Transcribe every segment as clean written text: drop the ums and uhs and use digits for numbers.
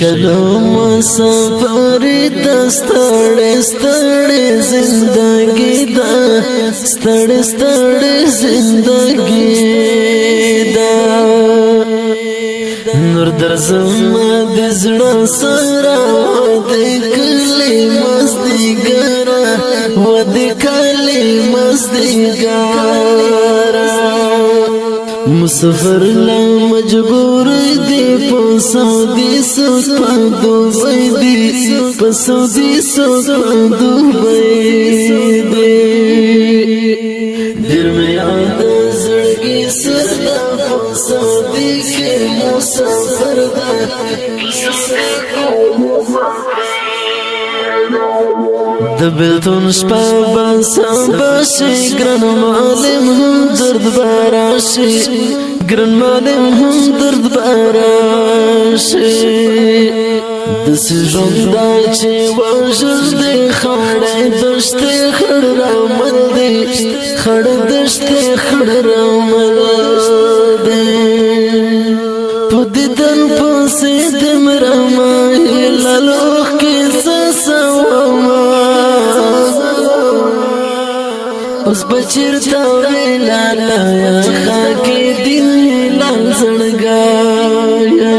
شکلو مسافر دستړې ستړې زندگی دا ستړې ستړې زندگی دا نور درځم د زړه سره د کلی مزدګرا و د کلی مزدګرا مسافر لا مجبور دی په سعودي سوق په دوبۍ دی په سعودي سوق په دوبۍ دی دیر مې یاد زړګي سره په سعودي کې مسافر دی د بیلتون شپه باسم باشي ګران معلم هم درد باراشي ګران معلم هم درد باراشي داسې ژوند دا چې وژل دی خړې دشتې خړ رامل دی خړ دشتې خړ رامل دی په دیدن پسې د مرما هلالوخ کې سسوما اوس بچیر تا ویلا لایا خاکی دل لال زړګایا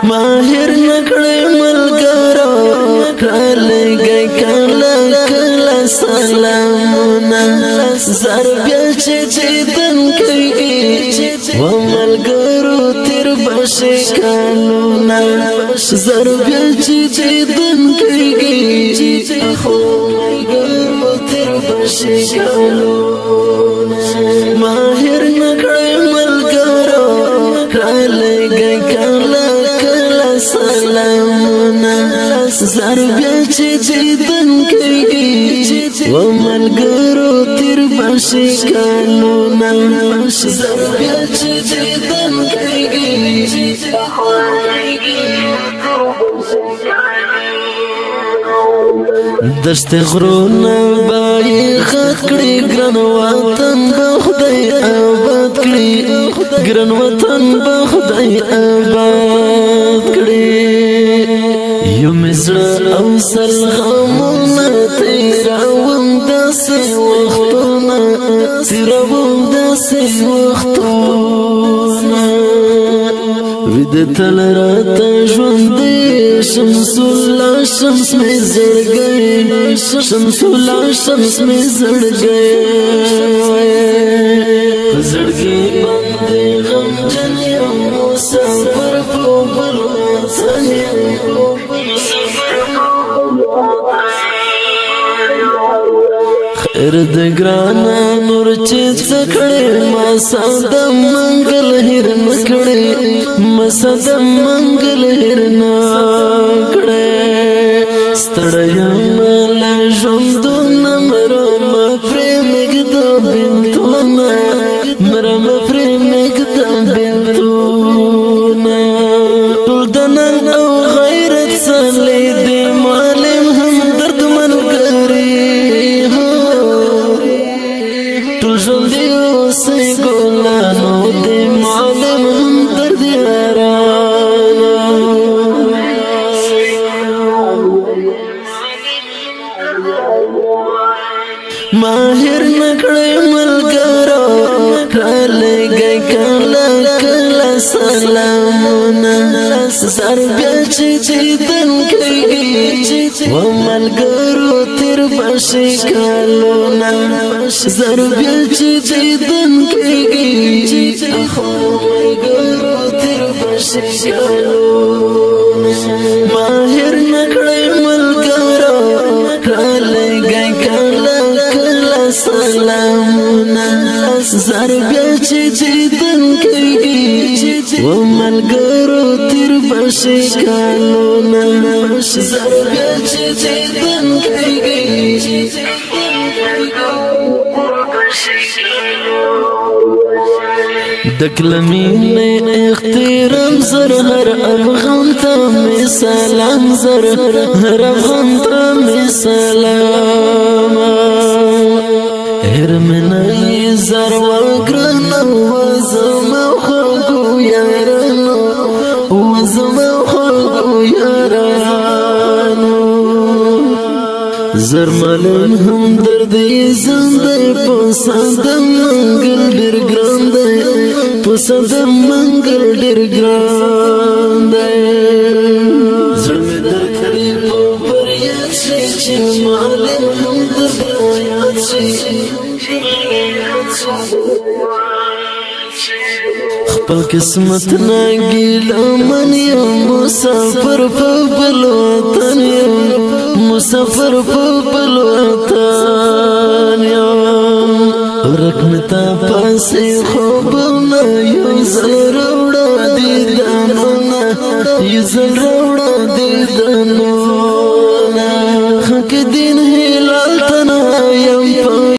ماهر نکړې ملګرو کله گئی کله کله سلامونه زر بیا چې دن کوي و ملګرو تیر بشي کالونه زر بیا چې دن کوي خو ملګرو تیر بشي کالونه ماهر نکړې ملګرو کله گئی کله کله سلامونه زر بیا چې دن کوي و ملګرو تیر بشي کالونه زر بیا چې دن کوي دشت غرونه بای خط کړي ګران وطن به خدای آباد کړي ګران وطن به خدای آباد کړي یو مزړه او سلغمونه تیراوم داسې وختونه تیراوم داسې وختونه وید تل راته ژوند شمس الله شمس می زړګي شمس الله شمس می زړګي زړګي باندې غم جن یو مسافر په بل وطن خیر د ګرانا نور چې څکړې ما ساده منګل هر نکړې ما ساده منګل هر نکړې ستړیا مل ژوندونه مرم پرې مګدا بنتونه مرم پرې مګدا بنتونه ټول دنن او غیرت سلې دې معلم هم درد ملګری سی ګلانو دې معلم درد یارانا ماهر نکړې ملګرو کله گئی کله کله سلامونه زر بیا چې دن کوي و ملګرو تیر بشي کالونه زر بیا چې دن کوي خو ملګرو تیر بشي کالونه ماهر نکړې ملګرو کله گئی کله کله سلامونه زر بیا چې دن کوي و ملګرو تیر بشي کالونه زر بیا چې دن کوي دکلمین اختیرم زر هر افغان تا می سلام زر هر افغان تا می سلام هرمنای زر وگرنو وزم خوگو یارانو وزم خوگو یارانو زرمالن هم دردی زنده پسندم منگل دیر گرانده پسندم منگل دیر گرانده زرمی در کری پو بریاد شی چی مالن هم دردیاد شی خپل قسمت ناگیلا من یم مسافر په بل وطن یم مسافر په بل وطن یم ورک متا پاسې خوبونه یو ځل راوړه دیدنونه یو ځل راوړه دیدنونه حق دین